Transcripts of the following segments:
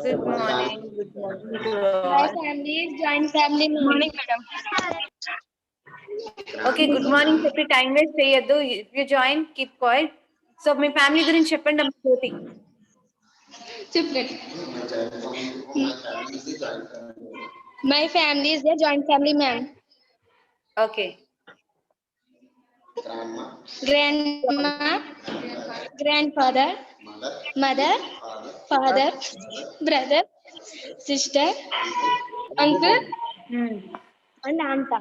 Good morning. Good morning to My all. family is joint family. Good morning, madam. Okay, good morning. చెప్పి time waste చేయొద్దు. If you join, keep quiet. So me family గురించి చెప్పండి అమ్మ జ్యోతి. My family is a joint family, ma'am. Okay. Grandma, grandfather, mother, father, brother, sister, uncle, and aunt.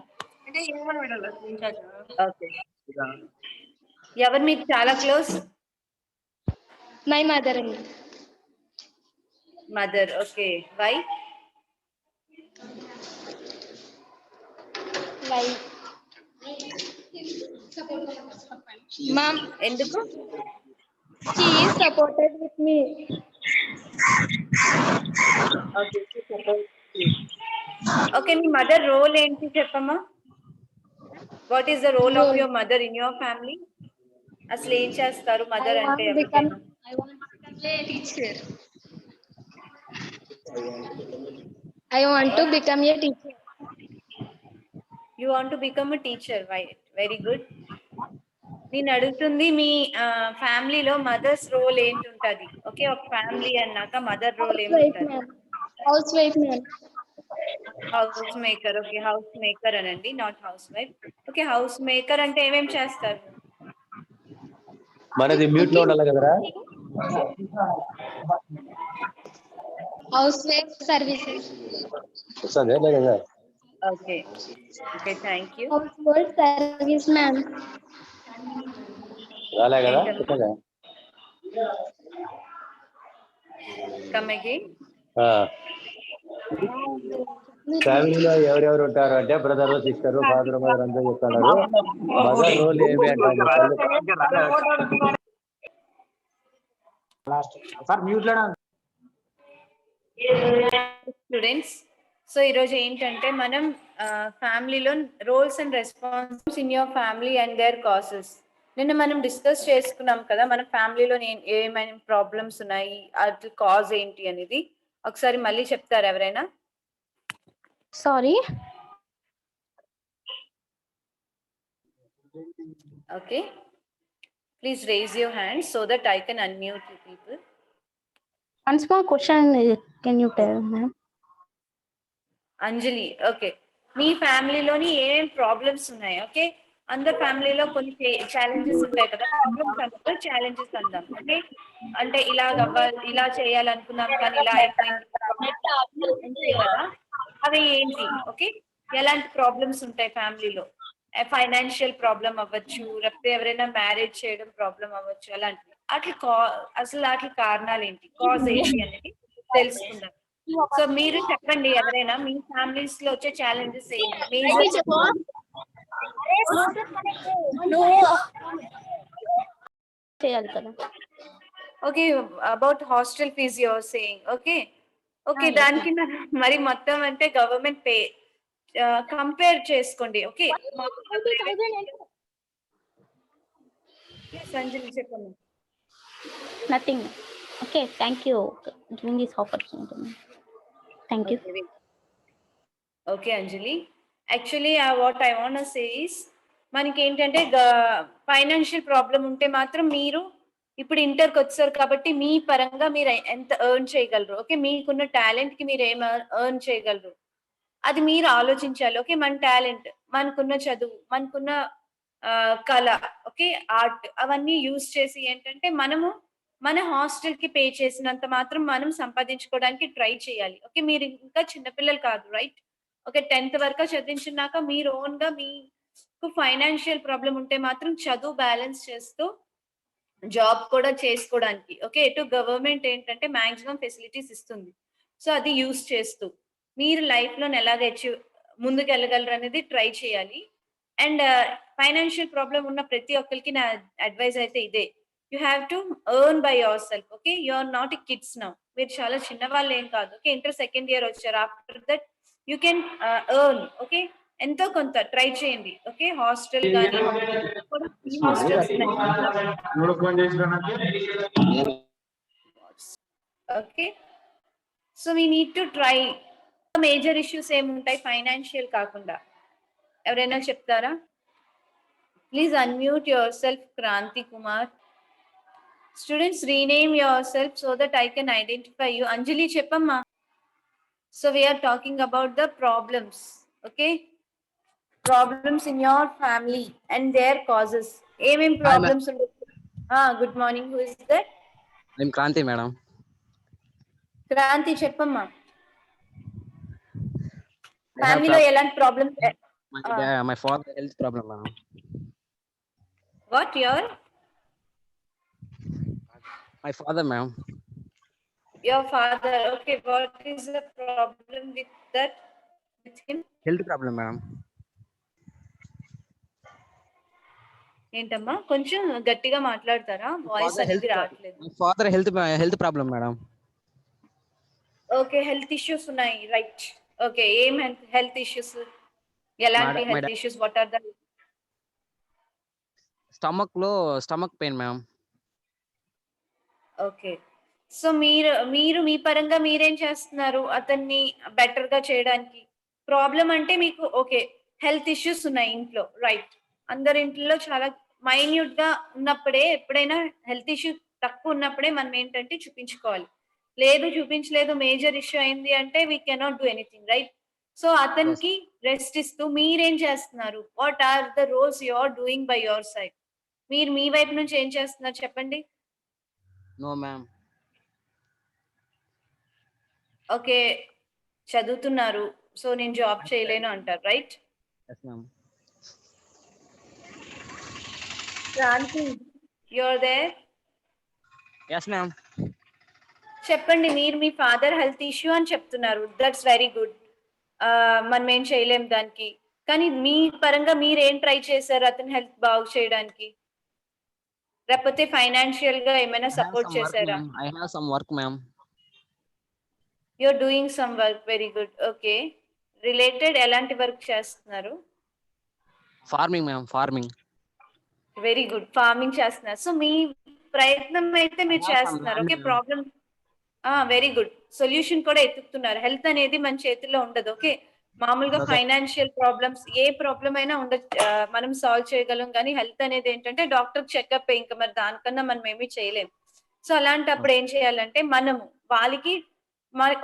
Okay. ఎవరు మీకు చాలా close? My mother and me. Mother. Okay. Why? Why? Mom, ఎందుకు? she is supported with me. Okay. Okay, మీ mother role ఏంటి చెప్పమ్మా? What is the role of your mother in your family? అసలు ఏం చేస్తారు మదర్ అంటే ఎవరికైనా? I want to become a teacher. I want to become a teacher. You want to become a teacher, right? Very good. నేను అడుగుతుంది మీ ఫ్యామిలీలో mothers role ఏంటి ఉంటది? ఓకే, ఒక ఫ్యామిలీ అన్నాక మదర్ రోల్ ఏముంటది? Housewife, ma'am. House maker. Okay, house maker అనండి, not housewife. Okay, house maker అంటే ఏమేం చేస్తారు? మనది మ్యూట్ లో ఉండాలి కదరా. Housewife services. వస్తుంది లేదా? Okay. Okay, thank you. Household service, ma'am. రాలే కదా? చెప్పగా కమ్ అగైన్. ఫ్యామిలీలో ఎవరెవరు ఉంటారు అంటే బ్రదర్, సిస్టర్, ఫాదర్, మదర్ అంతా చెప్తున్నారు. మదర్ రోల్ ఏమి అంటారు? స్టూడెంట్స్, సో ఈరోజు ఏంటంటే మనం ఫ్యామిలీలో roles and responsibilities in your family and their cases. నిన్న మనం డిస్కస్ చేసుకున్నాం కదా మన ఫ్యామిలీలో ఏమైనా ప్రాబ్లమ్స్ ఉన్నాయి, అది కాజ్ ఏంటి అనేది. ఒకసారి మళ్ళీ చెప్తారు ఎవరైనా? Sorry. Okay, please raise your hand so that I can unmute you people. One small question, can you tell, ma'am? Anjali, okay. మీ ఫ్యామిలీలోని ఏమేం ప్రాబ్లమ్స్ ఉన్నాయి? ఓకే, అందరు ఫ్యామిలీలో కొన్ని ఛాలెంజెస్ ఉంటాయి కదా, ప్రాబ్లమ్స్ అంటే ఛాలెంజెస్ అందాం. ఓకే, అంటే ఇలా చేయాలనుకున్నాం కానీ ఇలా అయిపోయింది ఉంటాయి కదా, అవి ఏంటి? ఓకే, ఎలాంటి ప్రాబ్లమ్స్ ఉంటాయి ఫ్యామిలీలో? ఫైనాన్షియల్ ప్రాబ్లం అవ్వచ్చు, లేకపోతే ఎవరైనా మ్యారేజ్ చేయడం ప్రాబ్లం అవ్వచ్చు, అలాంటివి. అసలు వాటి కారణాలు ఏంటి, కాజ్ ఏంటి అనేది తెలుసుకుందాం. సో మీరు చెప్పండి, ఎవరైనా మీ ఫ్యామిలీస్ లో వచ్చే ఛాలెంజెస్ ఏంటి? Okay, about hostel fees you're saying. Okay, okay, దానికి మరి మొత్తం అంటే గవర్నమెంట్ పే కంపేర్ చేసుకోండి. ఓకే, సంజయ్ చెప్పండి. Nothing. Okay, thank you giving this opportunity. Thank you. Okay Anjali, actually what I want to say is, మనకి ఏంటంటే financial problem ఉంటే మాత్రం మీరు ఇప్పుడు ఇంటర్కి వచ్చారు కాబట్టి మీ పరంగా మీరు ఎంత ఎర్న్ చేయగలరు, ఓకే, మీకున్న టాలెంట్ కి మీరు ఏం ఎర్న్ చేయగలరు అది మీరు ఆలోచించాలి. ఓకే, మన టాలెంట్, మనకున్న చదువు, మనకున్న కళ, ఓకే, ఆర్ట్, అవన్నీ యూజ్ చేసి ఏంటంటే మనము మన హాస్టల్ కి పే చేసినంత మాత్రం మనం సంపాదించుకోవడానికి ట్రై చేయాలి. ఓకే, మీరు ఇంకా చిన్నపిల్లలు కాదు, రైట్? ఓకే, 10th వరకు చదివించినాక మీరు ఓన్ గా మీకు ఫైనాన్షియల్ ప్రాబ్లం ఉంటే మాత్రం చదువు బ్యాలెన్స్ చేస్తూ జాబ్ కూడా చేసుకోవడానికి, ఓకే, ఎటు గవర్నమెంట్ ఏంటంటే మాక్సిమం ఫెసిలిటీస్ ఇస్తుంది. సో అది యూజ్ చేస్తూ మీరు లైఫ్ లో ఎలాగ ముందుకు వెళ్ళగలరు అనేది ట్రై చేయాలి. అండ్ ఫైనాన్షియల్ ప్రాబ్లం ఉన్న ప్రతి ఒక్కరికి నా అడ్వైస్ అయితే ఇదే, you have to earn by yourself. Okay, you are not a kids now, మీరు చాలా చిన్న వాళ్ళు ఏం కాదు. ఓకే, ఇంటర్ సెకండ్ ఇయర్ వచ్చారు, after that you can earn. Okay, ఎంతో కొంత ట్రై చేయండి. ఓకే, హాస్టల్ కానీ hostels okay, so we need to try. Major issues ఏముంటాయి ఫైనాన్షియల్ కాకుండా? ఎవరైనా చెప్తారా? Please unmute yourself Kranthi Kumar. Students rename yourself so that I can identify you. Anjali చెప్పమ్మా. So we're talking about the problems. Okay, problems in your family and their causes. ఏమేం problems ఉండొచ్చు? Good morning, who is that? I'm Kranti, madam. Kranti చెప్పమ్మా. I have ఫ్యామిలీలో ఎలాంటి problems? my father health problem, madam. What your My father, ma'am. father? Okay, what is the problem with that, with him? Health problem, madam. ఏంటమ్మా, కొంచెం గట్టిగా మాట్లాడతారా? Voice father అనేది health రావట్లేదు. My father health problem, madam. Okay, health issues ఉన్నాయి, right. Okay, ఏం health issues? ఎలాంటి Madam, health issues? What are the? Stomach pain, ma'am. Okay, so మీరు మీ పరంగా మీరేం చేస్తున్నారు అతన్ని బెటర్ గా చేయడానికి? ప్రాబ్లం అంటే మీకు ఓకే, హెల్త్ ఇష్యూస్ ఉన్నాయి ఇంట్లో, రైట్. అందరి ఇంట్లో చాలా మైన్యూట్ గా ఉన్నప్పుడే, ఎప్పుడైనా హెల్త్ ఇష్యూ తక్కువ ఉన్నప్పుడే మనం ఏంటంటే చూపించుకోవాలి. లేదు చూపించలేదు, మేజర్ ఇష్యూ అయింది అంటే we cannot do anything, right? So అతనికి రెస్ట్ ఇస్తూ మీరేం చేస్తున్నారు? What are the roles you are doing by your side? మీరు మీ వైపు నుంచి ఏం చేస్తున్నారు చెప్పండి. No, ma'am. ఓకే, చదువుతున్నారు, సో నేను జాబ్ చేయలేను అంటారు, right? Yes, ma'am. Kranthi, you're there? Yes, ma'am. చెప్పండి. మీరు మీ ఫాదర్ హెల్త్ ఇష్యూ అని చెప్తున్నారు, దట్స్ వెరీ గుడ్. మనం ఏం చేయలేం దానికి. కానీ మీ పరంగా మీరు ఏం ట్రై చేశారు అతని హెల్త్ బాగు చేయడానికి? లేకపోతే ఫైనాన్షియల్ గా ఏమైనా I have support some work, చేశారా? ma'am. I have some work, ma'am. You're doing some work, very good. Okay, related ఎలాంటి వర్క్ చేస్తున్నారు? Farming, ma'am. Farming. Very good, farming చేస్తున్నారు. సో మీ ప్రయత్నం అయితే మీరు I have some చేస్తున్నారు. land, ఓకే, ma'am. Problem very good, solution కూడా ఎత్తుకుతున్నారు. హెల్త్ అనేది మన చేతిలో ఉండదు. ఓకే, మామూలుగా Okay. ఫైనాన్షియల్ ప్రాబ్లమ్స్ ఏ ప్రాబ్లం అయినా ఉండొచ్చు, మనం సాల్వ్ చేయగలం. కానీ హెల్త్ అనేది ఏంటంటే డాక్టర్ చెకప్, ఇంకా మరి దానికన్నా మనం ఏమీ చేయలేం. సో అలాంటప్పుడు ఏం చేయాలంటే మనము వాళ్ళకి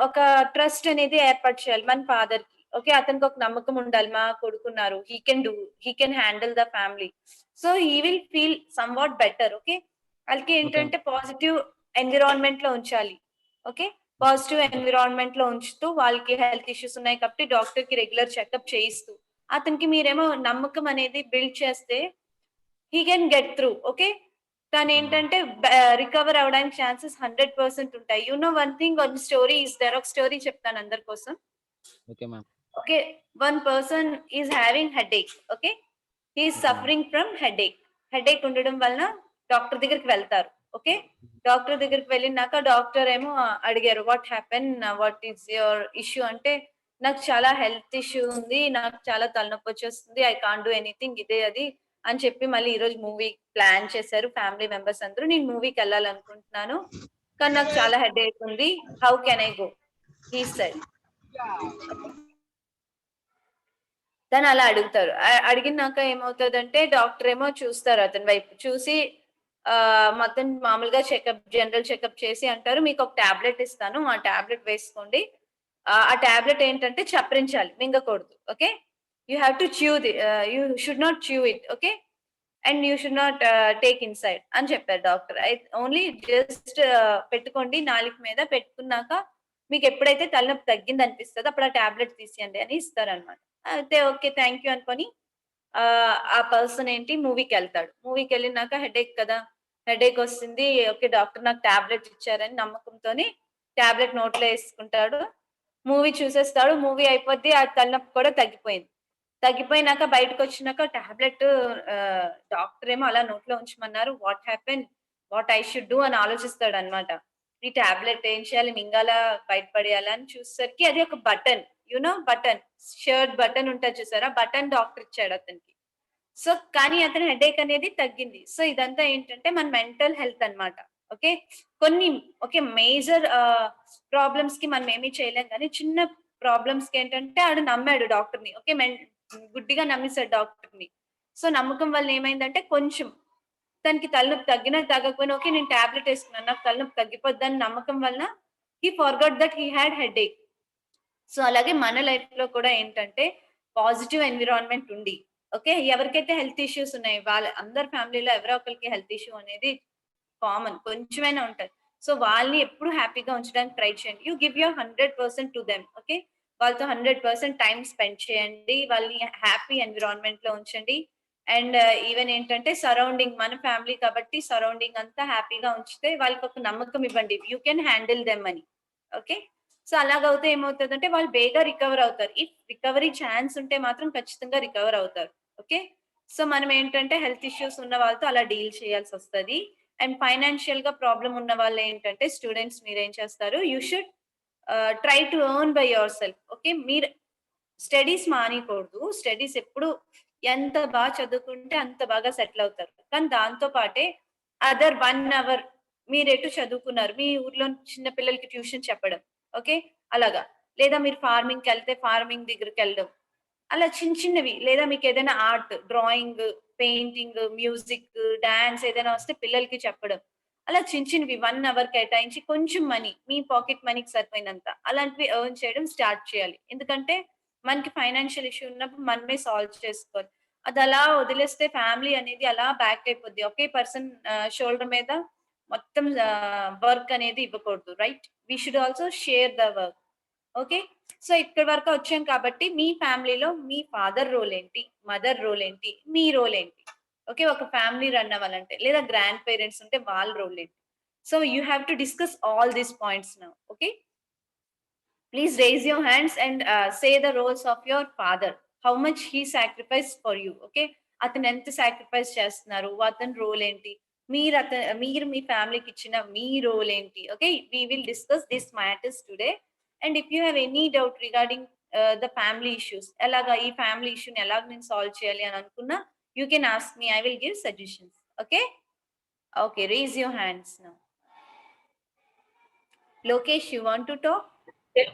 ఒక ట్రస్ట్ అనేది ఏర్పాటు చేయాలి మన ఫాదర్ కి. ఓకే, అతనికి ఒక నమ్మకం ఉండాలి, మా కొడుకున్నారు, he can handle the family. So he will feel somewhat better. Okay, వాళ్ళకి ఏంటంటే పాజిటివ్ ఎన్విరాన్మెంట్ లో ఉంచాలి. ఓకే, పాజిటివ్ ఎన్విరాన్మెంట్ లో ఉంచుతూ వాళ్ళకి హెల్త్ ఇష్యూస్ ఉన్నాయి కాబట్టి డాక్టర్ కి రెగ్యులర్ చెకప్ చేయిస్తూ అతనికి మీరేమో నమ్మకం అనేది బిల్డ్ చేస్తే he can get through. Okay, తను ఏంటంటే రికవర్ అవడానికి ఛాన్సెస్ 100% ఉంటాయి. You know one thing, one story is there. ఒక స్టోరీ చెప్తాను అందరి కోసం. Okay, ma'am. Okay, one person is having headache. Okay, he is suffering from headache. Headache ఉండడం వలన డాక్టర్ దగ్గరికి వెళ్తారు. ఓకే, డాక్టర్ దగ్గరికి వెళ్ళినాక డాక్టర్ ఏమో అడిగారు, what happen, what is your issue అంటే, నాకు చాలా హెల్త్ ఇష్యూ ఉంది, నాకు చాలా తలనొప్పి వచ్చేస్తుంది, ఐ కాంట్ డూ ఎనీథింగ్, ఇదే అది అని చెప్పి మళ్ళీ ఈ రోజు మూవీ ప్లాన్ చేశారు ఫ్యామిలీ మెంబర్స్ అందరూ. నేను మూవీకి వెళ్ళాలనుకుంటున్నాను కానీ నాకు చాలా హెడేక్ ఉంది, how can I go, he said. దాన్ని అలా అడుగుతారు. అడిగినాక ఏమవుతుందంటే డాక్టర్ ఏమో చూస్తారు అతని వైపు, చూసి మొత్తం మామూలుగా జనరల్ చెకప్ చేసి అంటారు, మీకు ఒక టాబ్లెట్ ఇస్తాను, ఆ టాబ్లెట్ వేసుకోండి. ఆ టాబ్లెట్ ఏంటంటే చప్పరించాలి, మింగకూడదు. Okay, you have to chew you should not chew it. Okay, and you should not take inside అని చెప్పారు డాక్టర్. ఓన్లీ జస్ట్ పెట్టుకోండి, నాలుక మీద పెట్టుకున్నాక మీకు ఎప్పుడైతే తలనొప్పి తగ్గింది అనిపిస్తుందో అప్పుడు ఆ టాబ్లెట్ తీసేయండి అని ఇస్తారనమాట. అయితే ఓకే థ్యాంక్ యూ అనుకొని ఆ పర్సన్ ఏంటి మూవీకి వెళ్తాడు. మూవీకి వెళ్ళినాక హెడేక్ కదా, హెడేక్ వస్తుంది, ఓకే డాక్టర్ నాకు టాబ్లెట్ ఇచ్చారని నమ్మకంతోని టాబ్లెట్ నోట్లో వేసుకుంటాడు. మూవీ చూసేస్తాడు, మూవీ అయిపోద్ది, ఆ తలనొప్పి కూడా తగ్గిపోయింది. తగ్గిపోయినాక బయటకు వచ్చినాక టాబ్లెట్ డాక్టర్ ఏమో అలా నోట్లో ఉంచమన్నారు, what happen, what I should do అని ఆలోచిస్తాడు అనమాట. ఈ టాబ్లెట్ ఏం చేయాలి, మింగాలా బయటపడేయాలా అని చూసేసరికి అది ఒక button, you know button, shirt button ఉంటుంది చూసారా, బటన్ డాక్టర్ ఇచ్చాడు అతనికి. సో కానీ అతని హెడేక్ అనేది తగ్గింది. సో ఇదంతా ఏంటంటే మన మెంటల్ హెల్త్ అన్నమాట. ఓకే, కొన్ని ఓకే మేజర్ ప్రాబ్లమ్స్ కి మనం ఏమీ చేయలేం, కానీ చిన్న ప్రాబ్లమ్స్ కి ఏంటంటే ఆడు నమ్మాడు డాక్టర్ ని. ఓకే, గుడ్డిగా నమ్మేశాడు డాక్టర్ ని. సో నమ్మకం వల్ల ఏమైందంటే కొంచెం తనకి తలనొప్పి తగ్గినా తగ్గకపోయినా ఓకే నేను టాబ్లెట్ వేసుకున్నాను, నాకు తలనొప్పి తగ్గిపోద్దని నమ్మకం వల్ల he forgot that he had headache. So అలాగే మన లైఫ్ లో కూడా ఏంటంటే పాజిటివ్ ఎన్విరాన్మెంట్ ఉండి, ఓకే, ఎవరికైతే హెల్త్ ఇష్యూస్ ఉన్నాయి వాళ్ళ అందరి ఫ్యామిలీలో ఎవరో ఒకరికి హెల్త్ ఇష్యూ అనేది కామన్, కొంచెమైనా ఉంటది. సో వాళ్ళని ఎప్పుడు హ్యాపీగా ఉంచడానికి ట్రై చేయండి. You give your 100% to them. Okay, వాళ్ళతో 100% టైం స్పెండ్ చేయండి, వాళ్ళని హ్యాపీ ఎన్విరాన్మెంట్ లో ఉంచండి. అండ్ ఈవెన్ ఏంటంటే సరౌండింగ్, మన ఫ్యామిలీ కాబట్టి సరౌండింగ్ అంతా హ్యాపీగా ఉంచితే వాళ్ళకి ఒక నమ్మకం ఇవ్వండి, యూ కెన్ హ్యాండిల్ దెమ్ అని. ఓకే, సో అలాగవుతే ఏమవుతుందంటే వాళ్ళు బేగా రికవర్ అవుతారు. ఇఫ్ రికవరీ ఛాన్స్ ఉంటే మాత్రం ఖచ్చితంగా రికవర్ అవుతారు. ఓకే, సో మనం ఏంటంటే హెల్త్ ఇష్యూస్ ఉన్న వాళ్ళతో అలా డీల్ చేయాల్సి వస్తుంది. అండ్ ఫైనాన్షియల్ గా ప్రాబ్లం ఉన్న వాళ్ళు ఏంటంటే స్టూడెంట్స్ మీరేం చేస్తారు, you should try to earn by yourself. Okay, మీరు స్టడీస్ మానేయకూడదు. స్టడీస్ ఎప్పుడు ఎంత బాగా చదువుకుంటే అంత బాగా సెటిల్ అవుతారు. కానీ దాంతో పాటే అదర్ 1 అవర్ మీరు ఎటు చదువుకున్నారు, మీ ఊర్లో చిన్న పిల్లలకి ట్యూషన్ చెప్పడం, ఓకే, అలాగా. లేదా మీరు ఫార్మింగ్కి వెళ్తే ఫార్మింగ్ దగ్గరికి వెళ్ళడం, అలా చిన్న చిన్నవి. లేదా మీకు ఏదైనా art, drawing, painting, music, dance ఏదైనా వస్తే పిల్లలకి చెప్పడం, అలా చిన్న చిన్నవి 1 అవర్ కేటాయించి కొంచెం మనీ, మీ పాకెట్ మనీకి సరిపోయినంత అలాంటివి ఎర్న్ చేయడం స్టార్ట్ చేయాలి. ఎందుకంటే మనకి ఫైనాన్షియల్ ఇష్యూ ఉన్నప్పుడు మనమే సాల్వ్ చేసుకోవాలి. అది అలా వదిలేస్తే ఫ్యామిలీ అనేది అలా బ్యాక్ అయిపోద్ది. ఒకే పర్సన్ షోల్డర్ మీద మొత్తం వర్క్ అనేది ఇవ్వకూడదు, right? We should also share the work. Okay, so ఇక్కడి వరకు వచ్చాం కాబట్టి మీ ఫ్యామిలీలో మీ ఫాదర్ రోల్ ఏంటి, మదర్ రోల్ ఏంటి, మీ రోల్ ఏంటి? ఓకే, ఒక ఫ్యామిలీ రన్ అవ్వాలంటే, లేదా గ్రాండ్ పేరెంట్స్ ఉంటే వాళ్ళ రోల్ ఏంటి? So you have to discuss all these points now. Okay, please raise your hands and say the roles of your father, how much he sacrificed for you. Okay, అతను ఎంత sacrifice చేస్తున్నారు, అతని role ఏంటి, మీరు మీ ఫ్యామిలీకి ఇచ్చిన మీ role ఏంటి? Okay, we will discuss this matters today. And if you have any doubt regarding the family issues, ఎలాగా ఈ ఫ్యామిలీ ఇష్యూని ఎలాగ నేను సాల్వ్ చేయాలి అని అనుకున్నా, you can ask me, I will give suggestions. Okay, okay, raise your hands now. Lokesh, you want to talk? Okay,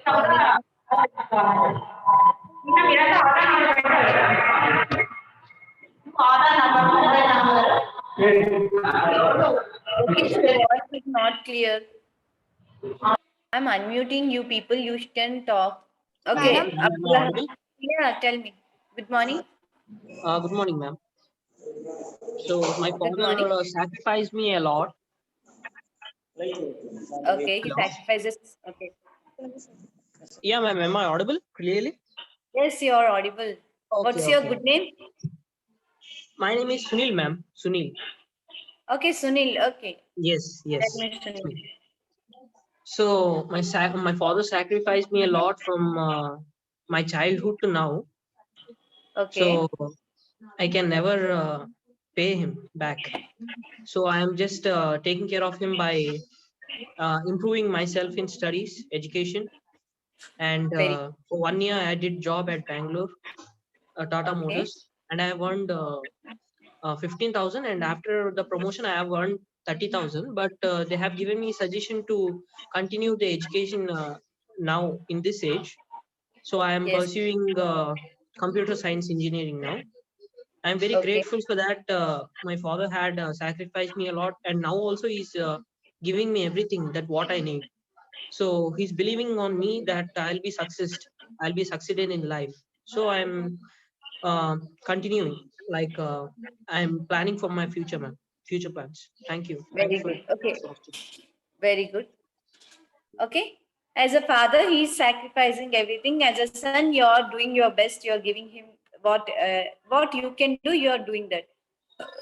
so your voice is not clear. I'm unmuting you people. You can talk. Okay. Madam? Abraham. Yeah, tell me. Good morning. Good morning, ma'am. So my Good morning. father sacrificed me a lot. Okay, he Hello? sacrifices. Okay. Yeah, ma'am. Am I audible clearly? Yes, you are audible. What's your good name? My name is Sunil, ma'am. Sunil. Okay, Sunil. Okay. Yes, yes. Let me Sunil. So my father sacrificed me a lot from my childhood to now. Okay. So I can never pay him back. So I am just taking care of him by improving myself in studies, education. And Very for 1 year, I did job at Bangalore, Tata Okay. Motors, and I have earned 15,000. And after the promotion, I have earned 30,000. But they have given me suggestion to continue the education now in this age. So I am Yes. pursuing computer science engineering now. I am very Okay. grateful for that. My father had sacrificed me a lot, and now also he's giving me everything that what I need. So he's believing on me that I'll be succeeded in life. So I'm continuing, like I'm planning for my future, man. Future plans. Thank you. Thank Very you for good. Okay. this opportunity. Very good. Okay. As a father, he is sacrificing everything. As a son, you are doing your best. You are giving him what you can do. You are doing that.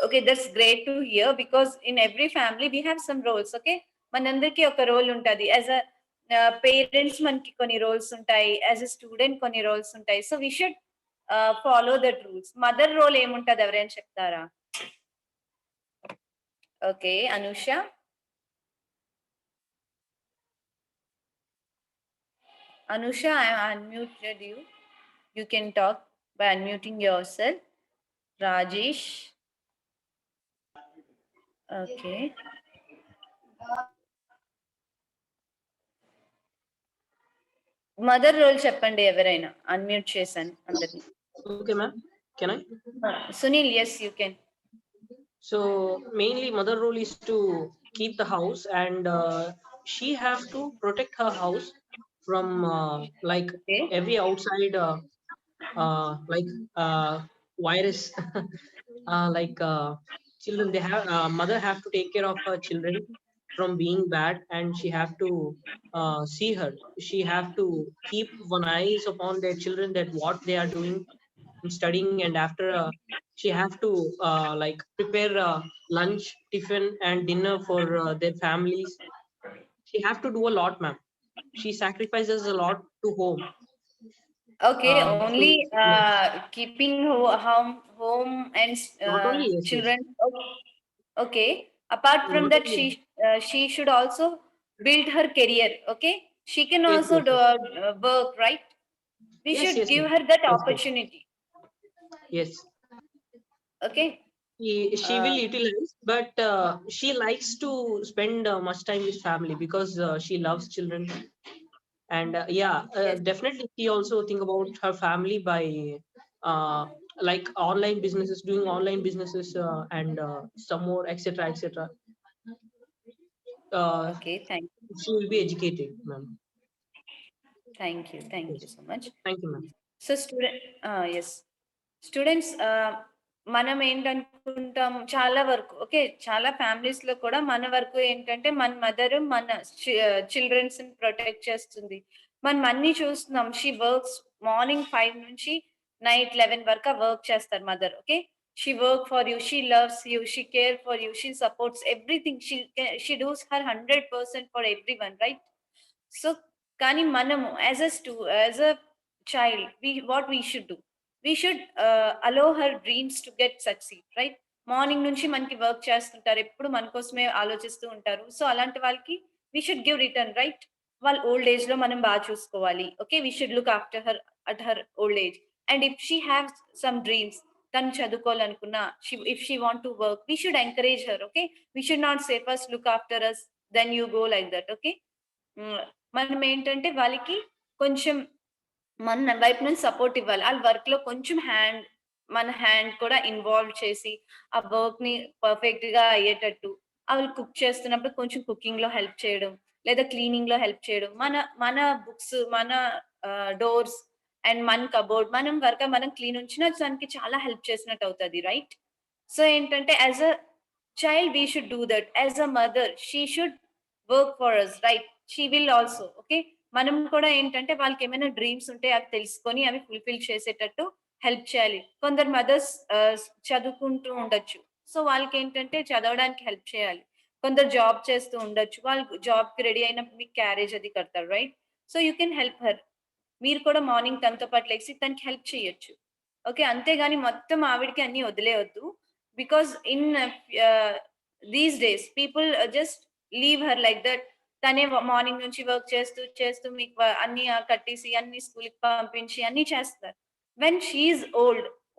Okay, that's great to hear, because in every family we have some roles. Okay, మనందరికి ఒక role ఉంటది. As a parents మనకి కొన్ని roles ఉంటాయి, as a student కొన్ని roles ఉంటాయి. So we should follow that rules. Mother role ఏముంటది, ఎవరైనా చెప్తారా? Okay, Anusha. Anusha, I unmuted you. You can talk by unmuting yourself. Rajesh. Okay. Mother role చెప్పండి ఎవరైనా. అన్మ్యూట్ చేశాను అందరిని. Okay, ma'am. Can I? Sunil, yes, you can. So mainly mother role is to keep the house, and she have to protect her house from like Okay. every outside like virus. Like children, they have mother have to take care of her children from being bad, and she have to see her. She have to keep one eyes upon their children, that what they are doing and studying, and after she have to like prepare lunch, tiffin and dinner for their families. She have to do a lot, ma'am. She sacrifices a lot to home. Okay, So only yes, keeping home and not only yes, yes, children. Okay. Apart from not that, only she should also build her career. Okay, she can yes, also yes, do yes, work, right? We yes, should yes, give ma'am. her that Yes, yes, opportunity. yes. Okay. She will utilize, but she likes to spend much time with family, because she loves children. And yeah, Yes. definitely she also think about her family by uh, like online businesses, doing online businesses, and some more, etc., etc. Okay. She will be educated, ma'am. Thank you. Thank you Yes. so much. Thank you, ma'am. So as students, మనం ఏంటనుకుంటాం చాలా వరకు, okay, చాలా families లో కూడా మన వరకు ఏంటంటే మన మదర్ మన చిల్డ్రన్స్ ప్రొటెక్ట్ చేస్తుంది. మనం అన్ని చూస్తున్నాం. షీ వర్క్స్ మార్నింగ్ 5 నుంచి నైట్ 11 వరకు వర్క్ చేస్తారు mother. Okay, she work for you, she loves you, she care for you, she supports everything, she does her 100% for every one, right? So కానీ మనము as a child, what we should do, we should allow her dreams to get succeed, right? Morning నుంచి మనకి work చేస్తుంటారు, ఎప్పుడు మన కోసమే ఆలోచిస్తూ ఉంటారు. సో అలాంటి వాళ్ళకి we should give return, right? వాళ్ళ ఓల్డ్ ఏజ్ లో మనం బాగా చూసుకోవాలి. Okay, we should look after her at her old age. And if she has some dreams, తను చదువుకోవాలనుకున్నా, if she want to work, we should encourage her. Okay, we should not say first look after us, then you go, like that. Okay, మనం ఏంటంటే వాళ్ళకి కొంచెం మన వైపు నుంచి support ఇవ్వాలి. వాళ్ళ వర్క్ లో కొంచెం మన హ్యాండ్ కూడా ఇన్వాల్వ్ చేసి ఆ వర్క్ ని పర్ఫెక్ట్ గా అయ్యేటట్టు, వాళ్ళు కుక్ చేస్తున్నప్పుడు కొంచెం కుకింగ్ లో హెల్ప్ చేయడం, లేదా క్లీనింగ్ లో హెల్ప్ చేయడం, మన మన బుక్స్, మన డోర్స్ అండ్ మన కబోర్డ్ మనం క్లీన్ ఉంచినా దానికి చాలా హెల్ప్ చేసినట్టు అవుతుంది, రైట్? సో ఏంటంటే as a child we should do that. As a mother she should work for us, right? She will also. Okay, మనం కూడా ఏంటంటే వాళ్ళకి ఏమైనా డ్రీమ్స్ ఉంటే అవి తెలుసుకొని అవి ఫుల్ఫిల్ చేసేటట్టు హెల్ప్ చేయాలి. కొందరు మదర్స్ చదువుకుంటూ ఉండొచ్చు, సో వాళ్ళకి ఏంటంటే చదవడానికి హెల్ప్ చేయాలి. కొందరు జాబ్ చేస్తూ ఉండొచ్చు, వాళ్ళు జాబ్ కి రెడీ అయినప్పుడు మీకు క్యారేజ్ అది కడతారు, right? So you can help her. మీరు కూడా మార్నింగ్ తనతో పాటు లేచి తనకి హెల్ప్ చేయొచ్చు. ఓకే, అంతేగాని మొత్తం ఆవిడకి అన్ని వదిలేయొద్దు. Because in these days people just leave her like that. తనే మార్నింగ్ నుంచి వర్క్ చేస్తూ చేస్తూ మీకు అన్ని కట్టేసి అన్ని స్కూల్ కి పంపించి అన్ని చేస్తారు. వెన్ షీఈ్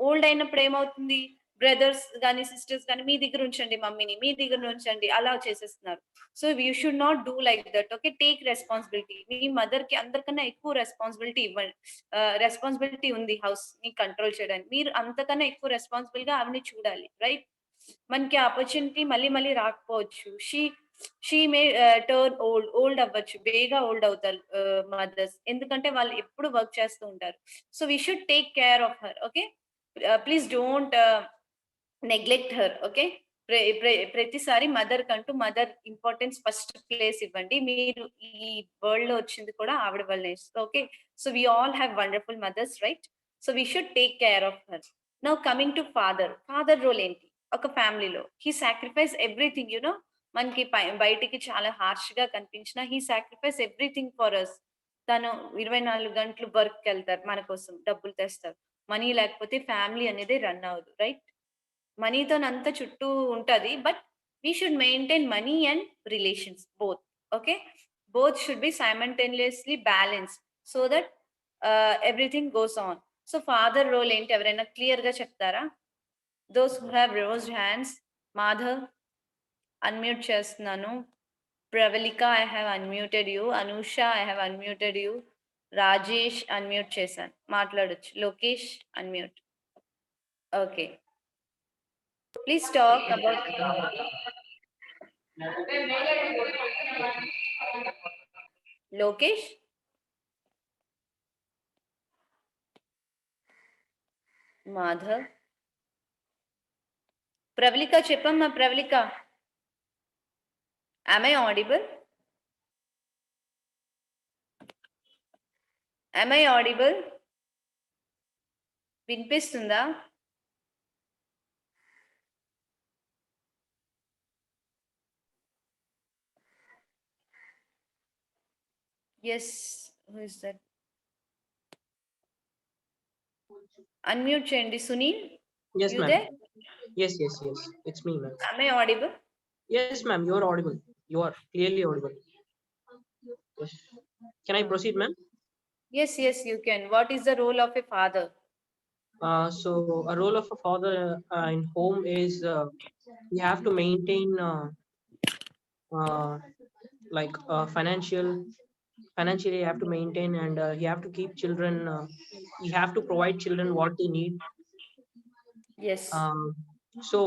ఓల్డ్ అయినప్పుడు ఏమవుతుంది, బ్రదర్స్ కానీ సిస్టర్స్ కానీ మీ దగ్గర ఉంచండి, మమ్మీని మీ దగ్గర ఉంచండి, అలా చేసేస్తున్నారు. So you should not do like that. Okay, take responsibility. Me mother కి అందరికన్నా ఎక్కువ రెస్పాన్సిబిలిటీ ఇవ్వండి. రెస్పాన్సిబిలిటీ ఉంది హౌస్ ని కంట్రోల్ చేయడానికి, మీరు అంతకన్నా ఎక్కువ రెస్పాన్సిబుల్ గా ఆవిడని చూడాలి, రైట్? మనకి ఆపర్చునిటీ మళ్ళీ మళ్ళీ రాకపోవచ్చు. షీ మే టర్న్ ఓల్డ్ అవ్వచ్చు, బేగా ఓల్డ్ అవుతారు మదర్స్, ఎందుకంటే వాళ్ళు ఎప్పుడు వర్క్ చేస్తూ ఉంటారు. So we should take care of her. Okay, please don't neglect her. Okay, ప్రతిసారి మదర్ కంటూ మదర్ ఇంపార్టెన్స్ ఫస్ట్ ప్లేస్ ఇవ్వండి. మీరు ఈ వరల్డ్ లో వచ్చింది కూడా ఆవిడ వల్లనే. Okay, so we all have wonderful mothers, right? So we should take care of her. Now coming to father role ఏంటి ఒక ఫ్యామిలీలో? He sacrifice everything, you know. మనకి బయటికి చాలా హార్ష్ గా కనిపించిన he sacrifice everything for us. తను 24 గంటలు వర్క్ వెళ్తారు, మన కోసం డబ్బులు తెస్తారు. మనీ లేకపోతే ఫ్యామిలీ అనేది రన్ అవ్వదు, రైట్? మనీతో అంతా చుట్టూ ఉంటది, but we should maintain money and relations both. Okay, both should be simultaneously balance so that everything goes on. So father role ఏంటి, ఎవరైనా క్లియర్ గా చెప్తారా? Those who have raised hands. Madhav, unmute చేస్తున్నాను. Pravalika, I have unmuted you. Anusha, I have unmuted you. Rajesh, unmute చేశాను, మాట్లాడొచ్చు. Lokesh, unmute. Okay, please talk about Lokesh. Madhav. Pravalika, చెప్పమ్మా Pravalika. Am I audible? Am I audible? వినిపిస్తుందా? Yes, who is that? Unmute చేయండి. Sunil, Yes, you ma'am. there? Yes, it's me, ma'am. Am I audible? Yes, ma'am, you are audible. You are clearly audible. Yes. Can I proceed, ma'am? Yes, you can. What is the role of a father? So a role of a father in home is you have to maintain like financially you have to maintain, and you have to keep children, you have to provide children what they need. Yes. So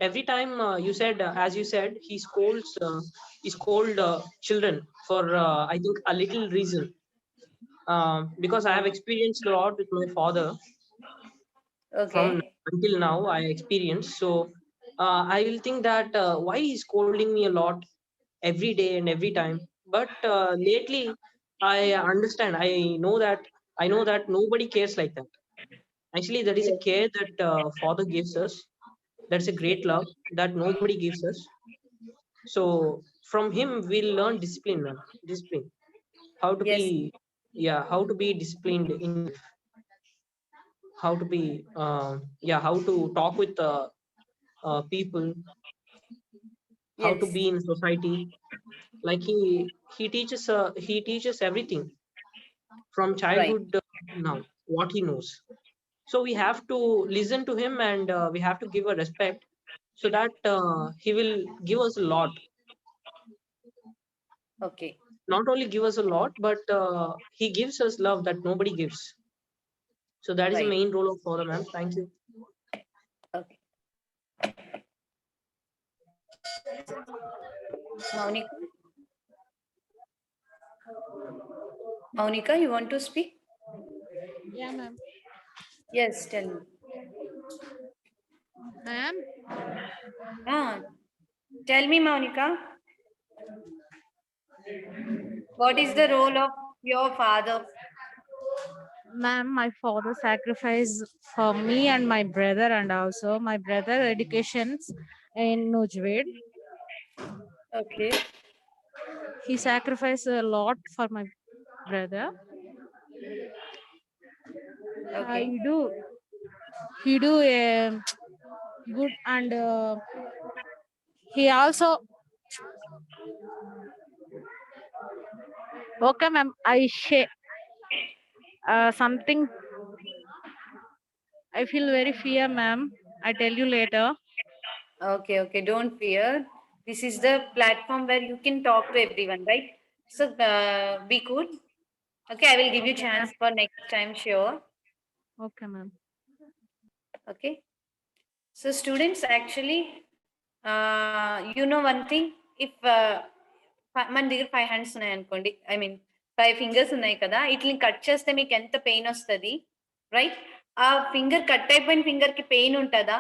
every time you said, as you said, he scold children for I think a little reason, because I have experienced a lot with my father. From Okay. until now I experienced. So I will think that why he's scolding me a lot every day and every time. But lately I understand, I know that nobody cares like that. Actually, there is a care that father gives us. That's a great love that nobody gives us. So from him we'll learn discipline, man. Discipline, how to Yes. be, yeah, how to be disciplined in life, how to be yeah, how to talk with people, how to Yes. be in society. Like he teaches everything from Right. childhood, now what he knows. So we have to listen to him, and we have to give a respect, so that he will give us a lot. Okay. Not only give us a lot, but he gives us love that nobody gives. So that is the Right. main role of father, ma'am. Thank you. Okay. Monica. Monica, you want to speak? Yeah, ma'am. Yes, tell me. Ma'am, Ah, tell me, Monica, what is the role of your father? ma'am, my father sacrificed for me and my brother, and also my brother educations in Nujved. Okay. He sacrificed a lot for my brother. Okay. He do a good, and he also okay, ma'am. I share something. I feel very fear, ma'am. I tell you later. Okay. Don't fear. This is the platform where you can talk to everyone, right? So be good. Okay, I will give you Okay, ma'am. chance for next time, sure. Okay, ma'am. Okay. So students, actually, you know one thing, if మన దగ్గర 5 hands ఉన్నాయి అనుకోండి, I mean 5 fingers ఉన్నాయి కదా, ఇట్లా cut చేస్తే మీకు ఎంత పెయిన్ వస్తుంది, రైట్? ఆ ఫింగర్ కట్ అయిపోయిన ఫింగర్ కి పెయిన్ ఉంటుందా?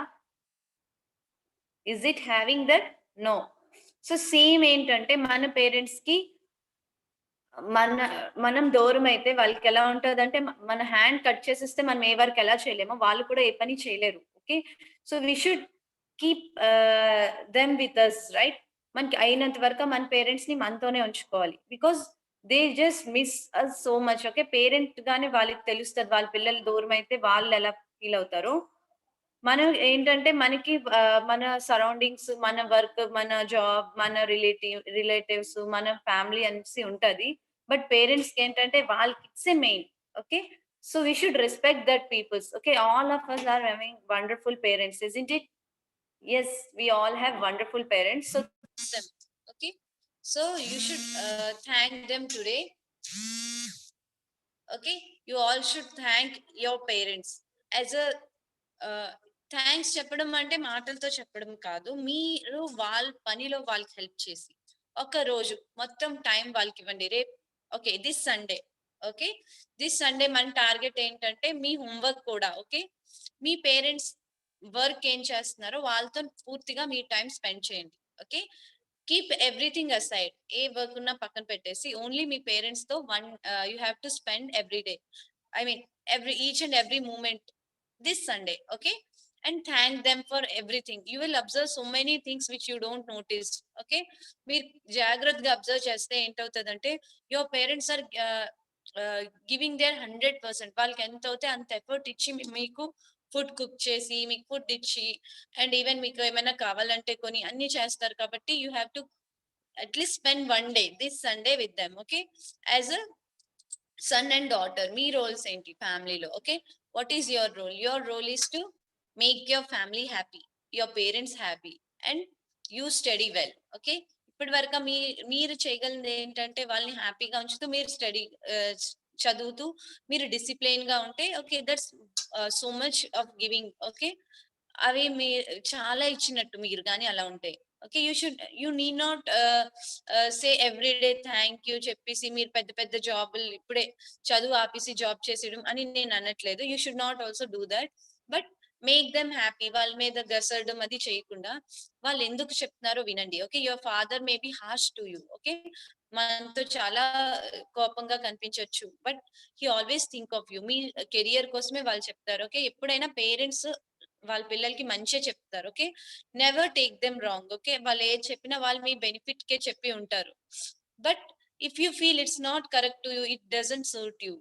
Is it having that? No. So same ఏంటంటే మన పేరెంట్స్ కి మనం దూరం అయితే వాళ్ళకి ఎలా ఉంటది అంటే, మన హ్యాండ్ కట్ చేసేస్తే మనం ఏ వర్క్ ఎలా చేయలేమో వాళ్ళు కూడా ఏ పని చేయలేరు. Okay, so we should keep them with us, right? మనకి అయినంత వరకు మన పేరెంట్స్ ని మనతోనే ఉంచుకోవాలి, because they just miss us so much. Okay, parent గానే వాళ్ళకి తెలుస్తుంది వాళ్ళ పిల్లలు దూరం అయితే వాళ్ళు ఎలా ఫీల్ అవుతారో. మనం ఏంటంటే మనకి మన సరౌండింగ్స్, మన వర్క్, మన జాబ్, మన రిలేటివ్స్, మన ఫ్యామిలీ అనేసి ఉంటది. బట్ పేరెంట్స్ కి ఏంటంటే వాళ్ళ కిడ్సే main. Okay, so we should respect that peoples. Okay, all of us are having wonderful parents, isn't it? Yes, we all have wonderful parents. So them. Okay, So you should thank them today. Okay, you all should thank your parents as a thanks చెప్పడం అంటే మాటలతో చెప్పడం కాదు, మీరు వాళ్ళ పనిలో వాళ్ళకి help చేసి ఒక రోజు మొత్తం టైం వాళ్ళకి ఇవ్వండి. రేపు okay this Sunday, okay this Sunday మన టార్గెట్ ఏంటంటే మీ హోంవర్క్ కూడా, ఓకే మీ పేరెంట్స్ వర్క్ ఏం చేస్తున్నారో వాళ్ళతో పూర్తిగా మీ టైం స్పెండ్ చేయండి. ఓకే కీప్ ఎవ్రీథింగ్ అసైడ్, ఏ వర్క్ ఉన్నా పక్కన పెట్టేసి ఓన్లీ మీ పేరెంట్స్ తో you have to spend every day, I mean each and every moment this Sunday, okay, and thank them for everything. You will observe so many things which you don't notice. Okay, మీరు జాగ్రత్తగా observe చేస్తే ఏంటవుతుందంటే your parents are giving their 100%. వాళ్ళకి ఎంత అవుతే అంత effort ఇచ్చి మీకు ఫుడ్ కుక్ చేసి మీకు ఫుడ్ ఇచ్చి అండ్ ఈవెన్ మీకు ఏమైనా కావాలంటే కొని అన్ని చేస్తారు. కాబట్టి you have to at least spend one day this Sunday with them. Okay, as a son and daughter, మీ రోల్స్ ఏంటి ఫ్యామిలీలో? Okay, what is your role? Your role is to make your family happy, your parents happy and you study well. Okay, ఇప్పటి వరకు మీరు చేయగలిగింది ఏంటంటే వాళ్ళని హ్యాపీగా ఉంచుతూ మీరు స్టడీ చదువుతూ మీరు డిసిప్లైన్ గా ఉంటే okay that's so much of giving. Okay, అవి మీ చాలా ఇచ్చినట్టు మీరు కానీ అలా ఉంటే. Okay, you need not say every day thank you చెప్పేసి మీరు పెద్ద పెద్ద జాబులు ఇప్పుడే చదువు ఆపేసి జాబ్ చేసేయడం అని నేను అనట్లేదు. You should not also do that, but make them happy. వాళ్ళ మీద గసరడం అది చేయకుండా వాళ్ళు ఎందుకు చెప్తున్నారో వినండి. Okay, your father may be harsh to you. Okay, మనతో చాలా కోపంగా కనిపించవచ్చు, but he always think of you. Me career కోసమే వాళ్ళు చెప్తారు. ఓకే, ఎప్పుడైనా పేరెంట్స్ వాళ్ళ పిల్లలకి మంచిగా చెప్తారు. Okay, never take them wrong. Okay, వాళ్ళు ఏది చెప్పినా వాళ్ళు మీ బెనిఫిట్ కే చెప్పి ఉంటారు. But if you feel it's not correct to you, it doesn't suit you.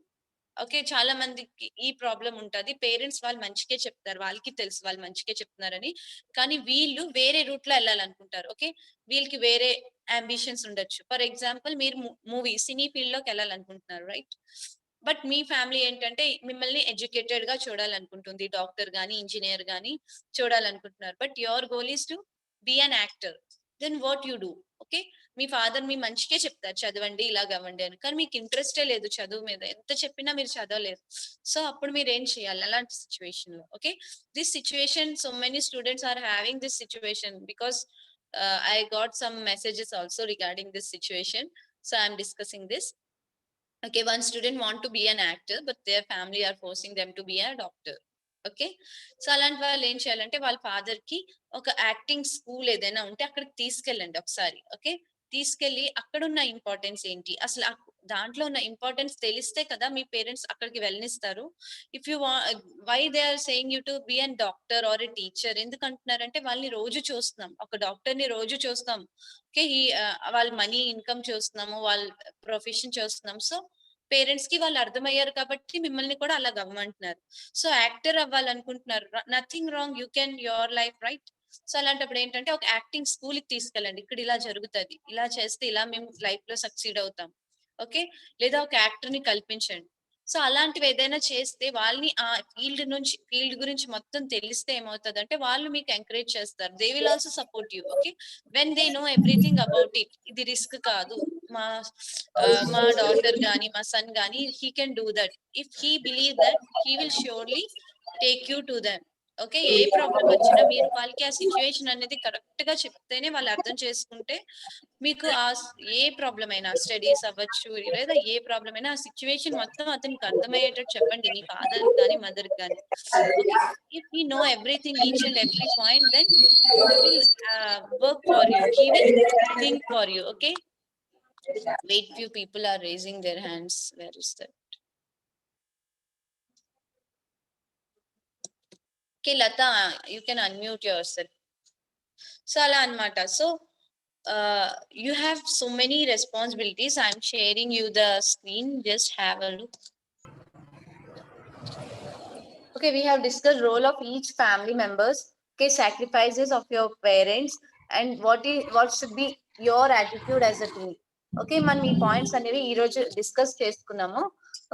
Okay, చాలా మందికి ఈ ప్రాబ్లం ఉంటది. పేరెంట్స్ వాళ్ళు మంచిగా చెప్తారు, వాళ్ళకి తెలుసు వాళ్ళు మంచిగా చెప్తున్నారని, కానీ వీళ్ళు వేరే రూట్ లో వెళ్ళాలనుకుంటారు. ఓకే, వీళ్ళకి వేరే అంబిషన్స్ ఉండొచ్చు. ఫర్ ఎగ్జాంపుల్ మీరు సినీ ఫీల్డ్ లోకి వెళ్ళాలనుకుంటున్నారు, రైట్? బట్ మీ ఫ్యామిలీ ఏంటంటే మిమ్మల్ని ఎడ్యుకేటెడ్ గా చూడాలనుకుంటుంది, డాక్టర్ గానీ ఇంజనీర్ గానీ చూడాలనుకుంటున్నారు. But your goal is to be an actor. Then what you do? Okay, మీ ఫాదర్ మీ మంచికే చెప్తారు చదవండి ఇలాగ అవ్వండి అని, కానీ మీకు ఇంట్రెస్టే లేదు చదువు మీద, ఎంత చెప్పినా మీరు చదవలేదు. సో అప్పుడు మీరు ఏం చేయాలి అలాంటి సిచ్యువేషన్ లో? Okay, this situation so many students are having this situation because I got some messages also regarding this situation, so I'm discussing this. Okay, one student want to be an actor but their family are forcing them to be a doctor. Okay, so అలాంటి వాళ్ళు ఏం చేయాలంటే వాళ్ళ father కి ఒక acting school ఏదైనా ఉంటే అక్కడికి తీసుకెళ్ళండి ఒకసారి. ఓకే, తీసుకెళ్లి అక్కడ ఉన్న ఇంపార్టెన్స్ ఏంటి, అసలు దాంట్లో ఉన్న ఇంపార్టెన్స్ తెలిస్తే కదా మీ పేరెంట్స్ అక్కడికి వెళ్ళనిస్తారు. If you why they are saying you to be an doctor or a teacher ఎందుకంటున్నారంటే వాళ్ళని రోజు చూస్తున్నాం, ఒక డాక్టర్ ని రోజు చూస్తాం. ఓకే, వాళ్ళ మనీ ఇన్కమ్ చూస్తున్నాము, వాళ్ళ ప్రొఫెషన్ చూస్తున్నాం. సో పేరెంట్స్ కి వాళ్ళు అర్థమయ్యారు కాబట్టి మిమ్మల్ని కూడా అలా గమ్మంటున్నారు. సో యాక్టర్ అవ్వాలనుకుంటున్నారు, nothing wrong, you can your life right. So అలాంటప్పుడు ఏంటంటే ఒక యాక్టింగ్ స్కూల్ కి తీసుకెళ్ళండి, ఇక్కడ ఇలా జరుగుతుంది, ఇలా చేస్తే ఇలా మేము లైఫ్ లో సక్సీడ్ అవుతాం. ఓకే, లేదా ఒక యాక్టర్ ని కల్పించండి. సో అలాంటివి ఏదైనా చేస్తే వాళ్ళని ఆ ఫీల్డ్ గురించి మొత్తం తెలిస్తే ఏమవుతుంది అంటే వాళ్ళు మీకు ఎంకరేజ్ చేస్తారు. They will also support you. Okay, when they know everything about it, ఇది రిస్క్ కాదు, మా డాటర్ గానీ మా సన్ గానీ he can do that. If he believe that he will surely take you to them. Okay, A problem వచ్చినా మీరు వాళ్ళకి ఆ సిచ్యువేషన్ అనేది కరెక్ట్ గా చెప్తేనే వాళ్ళు అర్థం చేసుకుంటే మీకు ఏ ప్రాబ్లం అయినా స్టడీస్ అవ్వచ్చు లేదా ఏ ప్రాబ్లం అయినా ఆ సిచ్యువేషన్ మొత్తం అతనికి అర్థమయ్యేటట్టు చెప్పండి, మీ ఫాదర్ కానీ మదర్ కానీ. Okay, if he know everything each and every point then he will work for you, he will think for you. Okay, wait, few people are raising their hands. Where is that? Okay, Lata, you can unmute yourself. So ala anmata. So you have so many responsibilities. I'm sharing you the screen, just have a look. Okay, we have discussed role of each family members, okay, sacrifices of your parents and what should be your attitude as a team. Okay, మనం ఈ points అనేవి ఈ రోజు discuss చేసుకున్నాము.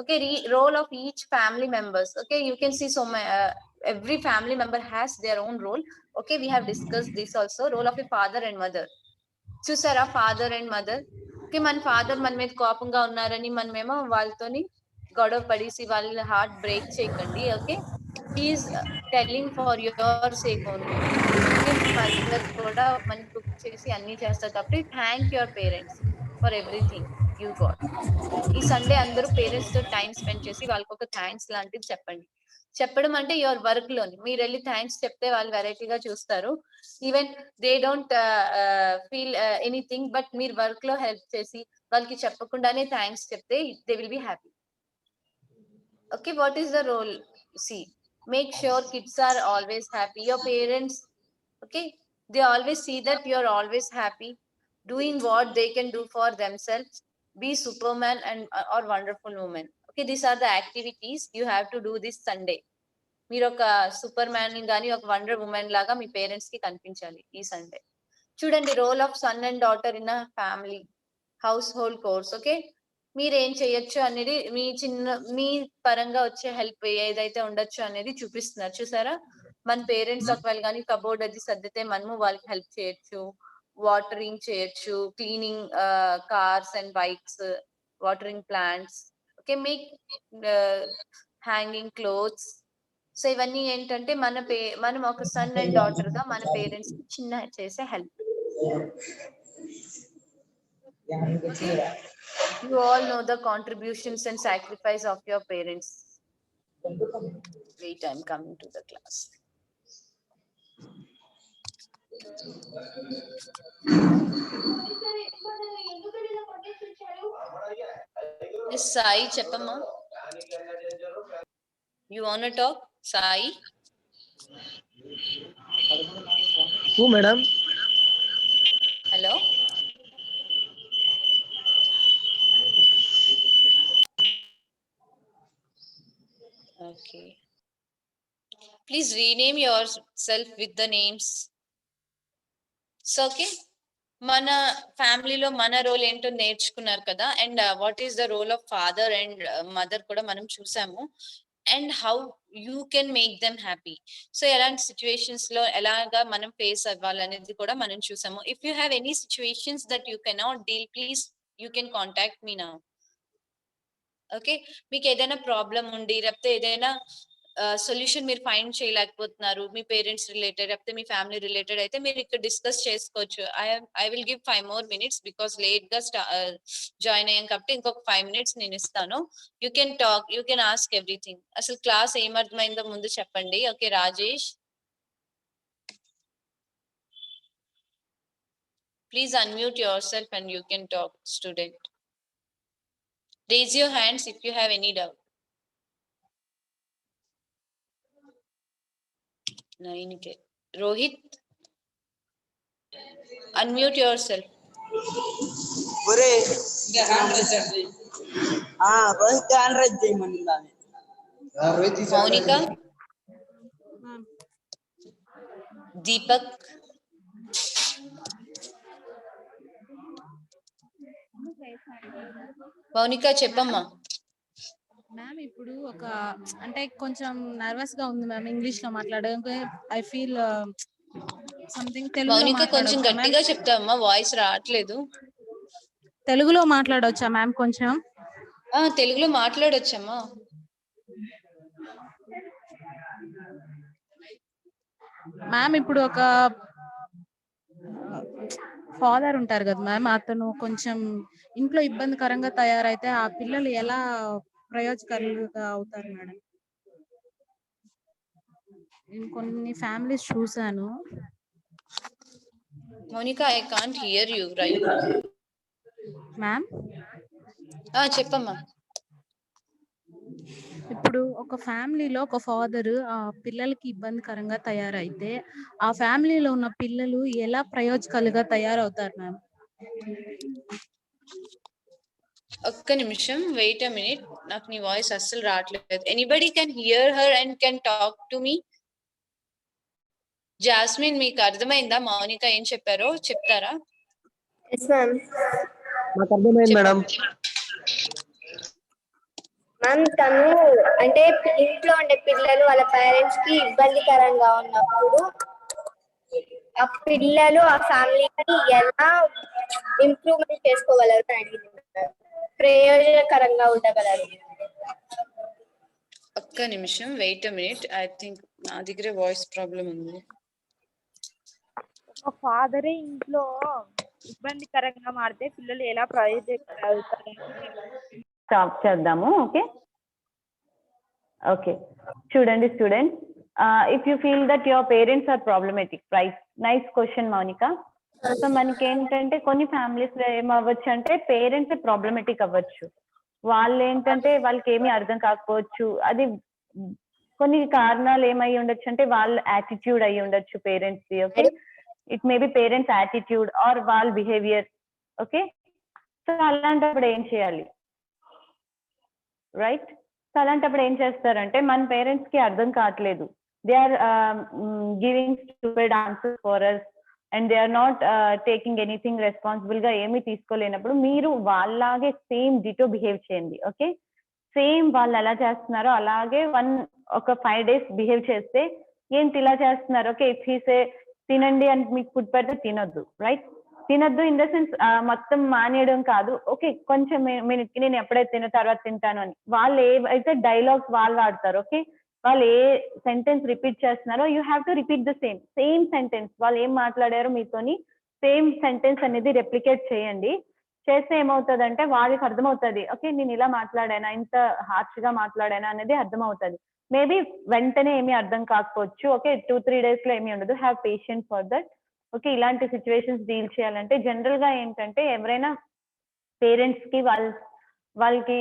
Okay, role of each family members. Okay, you can see so every family member has their own role. Okay, we have discussed this also, role of a father and mother. చూసారా father and mother. Okay, మన father మన మీద కోపంగా ఉన్నారని మనమేమో వాళ్ళతోని గొడవ పడేసి వాళ్ళ హార్ట్ బ్రేక్ చేయకండి. Okay, he is telling for your sake only. Mother కూడా మనకి కుక్ చేసి అన్ని చేస్తారు కాబట్టి thank your parents for everything you got. ఈ సండే అందరూ పేరెంట్స్ తో టైం స్పెండ్ చేసి వాళ్ళకి ఒక థ్యాంక్స్ లాంటిది చెప్పండి. చెప్పడం అంటే యువర్ వర్క్ లోని మీరు వెళ్ళి థ్యాంక్స్ చెప్తే వాళ్ళు వెరైటీగా చూస్తారు. Even they don't feel anything, but మీరు వర్క్ లో హెల్ప్ చేసి వాళ్ళకి చెప్పకుండానే థ్యాంక్స్ చెప్తే they will be happy. Okay, what is the role? See, make sure kids are always happy. Your parents, okay, they always see that you're always happy, doing what they can do for themselves. Be Superman and or wonderful woman. Okay, these are the activities you have to do this Sunday. మీరు ఒక super man గానీ ఒక wonder women లాగా మీ parents కి కనిపించాలి ఈ Sunday. చూడండి, role of son and daughter in a family, household chores. Okay, మీరు ఏం చేయొచ్చు అనేది మీ పరంగా వచ్చే హెల్ప్ ఏదైతే ఉండొచ్చు అనేది చూపిస్తున్నారు. చూసారా, మన పేరెంట్స్ ఒకవేళ కానీ కబోర్డ్ అది సర్దితే మనము వాళ్ళకి హెల్ప్ చేయొచ్చు, వాటరింగ్ చేయొచ్చు, cleaning cars and bikes, watering plants. Okay, make hanging clothes. So ఇవన్నీ ఏంటంటే మనం ఒక సన్ అండ్ డాటర్ గా మన పేరెంట్స్ కి చిన్న చేసే help. You all know the contributions and sacrifice of your parents. Wait, I'm coming to the class. Miss Sai Cheppamma, you wanna talk? Sai? Who, madam? Hello? Okay. Please rename yourself with the names. So, okay. మన ఫ్యామిలీలో మన role ఏంటో నేర్చుకున్నారు కదా, and what is the role of father and mother కూడా మనం చూసాము, and how you can make them happy. So ఎలాంటి సిచ్యువేషన్స్ లో ఎలాగా మనం ఫేస్ అవ్వాలనేది కూడా మనం చూసాము. If you have any situations that you cannot deal, please you can contact me now. Okay, మీకు ఏదైనా ప్రాబ్లం ఉండి లేకపోతే ఏదైనా సొల్యూషన్ మీరు ఫైండ్ చేయలేకపోతున్నారు మీ పేరెంట్స్ రిలేటెడ్ లేకపోతే మీ ఫ్యామిలీ రిలేటెడ్ అయితే మీరు ఇక్కడ డిస్కస్ చేసుకోవచ్చు. I will give 5 more minutes because late గా జాయిన్ అయ్యాం కాబట్టి ఇంకొక 5 minutes నేను ఇస్తాను. You can talk, you can ask everything. అసలు క్లాస్ ఏమర్థమైందో ముందు చెప్పండి. Okay Rajesh, please unmute your self and you can talk. Student, raise your hands if you have any doubt. 9K. Rohit, unmute yourself. Rohit hand raise cheyamannundami. Monica, Deepak, Mounika చెప్పమ్మా. Ma'am ఇప్పుడు ఒక అంటే కొంచెం nervous గా ఉంది ma'am English లో మాట్లాడడానికి. I feel something. Mounika కొంచెం గట్టిగా చెప్తావమ్మా, వాయిస్ రావట్లేదు. తెలుగులో మాట్లాడొచ్చా మ్యామ్ కొంచెం? తెలుగులో మాట్లాడొచ్చమ్మా. మ్యామ్ ఇప్పుడు ఒక ఫాదర్ ఉంటారు కదా మ్యామ్, అతను కొంచెం ఇంట్లో ఇబ్బందికరంగా తయారైతే ఆ పిల్లలు ఎలా ప్రయోజకరంగా అవుతారు మేడం? నేను కొన్ని ఫ్యామిలీస్ చూసాను. Mounika, I can't hear you right now. Ma'am చెప్పమ్మా. ఇప్పుడు ఒక ఫ్యామిలీలో ఒక ఫాదర్ ఆ పిల్లలకి ఇబ్బందికరంగా తయారైతే ఆ ఫ్యామిలీలో ఉన్న పిల్లలు ఎలా ప్రయోజకాలుగా తయారవుతారు మ్యామ్? ఒక్క నిమిషం, వెయిట్ అ మినిట్. నాకు నీ వాయిస్ అస్సలు రావట్లేదు. Anybody can hear her and can talk to me? Jasmine, మీకు అర్థమైందా మౌనిక ఏం చెప్పారో చెప్తారా? నాకు అర్థమైంది మేడం. మ్యామ్, తను అంటే ఇంట్లో ఉండే పిల్లలు వాళ్ళ పేరెంట్స్ కి ఇబ్బందికరంగా ఉన్నప్పుడు ఆ పిల్లలు ఆ ఫ్యామిలీని ఎలా ఇంప్రూవ్మెంట్ చేసుకోగలరు అని అడిగింది మ్యామ్. ప్రయోజనకరంగా ఉండగలరు. ఒక్క నిమిషం, wait a minute. I think నా దగ్గర వాయిస్ ప్రాబ్లం ఉంది. ఒక ఫాదరే ఇంట్లో ఇబ్బందికరంగా మారితే పిల్లలు ఎలా ప్రయోజనకరవుతారు? స్టాప్ చేద్దాము. ఓకే ఓకే, చూడండి students, if you feel that your parents are problematic, right, nice question Mounika. So మనకి ఏంటంటే కొన్ని ఫ్యామిలీస్ లో ఏమవ్వచ్చు అంటే పేరెంట్స్ ప్రాబ్లమేటిక్ అవ్వచ్చు. వాళ్ళు ఏంటంటే వాళ్ళకి ఏమీ అర్థం కాకపోవచ్చు. అది కొన్ని కారణాలు ఏమై ఉండొచ్చు అంటే వాళ్ళ యాటిట్యూడ్ అయి ఉండొచ్చు పేరెంట్స్ ది. Okay, it may be parents attitude or వాళ్ళ బిహేవియర్. ఓకే, సో అలాంటప్పుడు ఏం చేయాలి, రైట్? సో అలాంటప్పుడు ఏం చేస్తారంటే మన పేరెంట్స్ కి అర్థం కావట్లేదు, they are giving stupid answers for us and they are not taking anything responsible గా ఏమీ తీసుకోలేనప్పుడు మీరు వాళ్ళలాగే సేమ్ డిటో బిహేవ్ చేయండి. ఓకే, సేమ్ వాళ్ళు ఎలా చేస్తున్నారో అలాగే ఒక 5 days బిహేవ్ చేస్తే, ఏంటి ఇలా చేస్తున్నారు, ఓకే ఇఫ్ హీసే తినండి అని మీకు ఫుడ్ పెడితే తినొద్దు, రైట్? తినొద్దు ఇన్ ద సెన్స్ మొత్తం మానేయడం కాదు, ఓకే కొంచెం మినిట్కి నేను ఎప్పుడైతే తర్వాత తింటాను అని. వాళ్ళు ఏవైతే డైలాగ్స్ వాళ్ళు వాడతారు, ఓకే వాళ్ళు ఏ సెంటెన్స్ రిపీట్ చేస్తున్నారో you have to repeat the same sentence. వాళ్ళు ఏం మాట్లాడారో మీతోని సేమ్ సెంటెన్స్ అనేది రెప్లికేట్ చేయండి. చేస్తే ఏమవుతుందంటే వాళ్ళకి అర్థమవుతుంది, ఓకే నేను ఇలా మాట్లాడానా, ఇంత హార్ష్ గా మాట్లాడానా అనేది అర్థమవుతుంది. మేబీ వెంటనే ఏమీ అర్థం కాకపోవచ్చు, ఓకే 2-3 days లో ఏమీ ఉండదు. Have patience for that. Okay, ఇలాంటి సిచ్యువేషన్స్ డీల్ చేయాలంటే జనరల్ గా ఏంటంటే ఎవరైనా పేరెంట్స్ కి వాళ్ళకి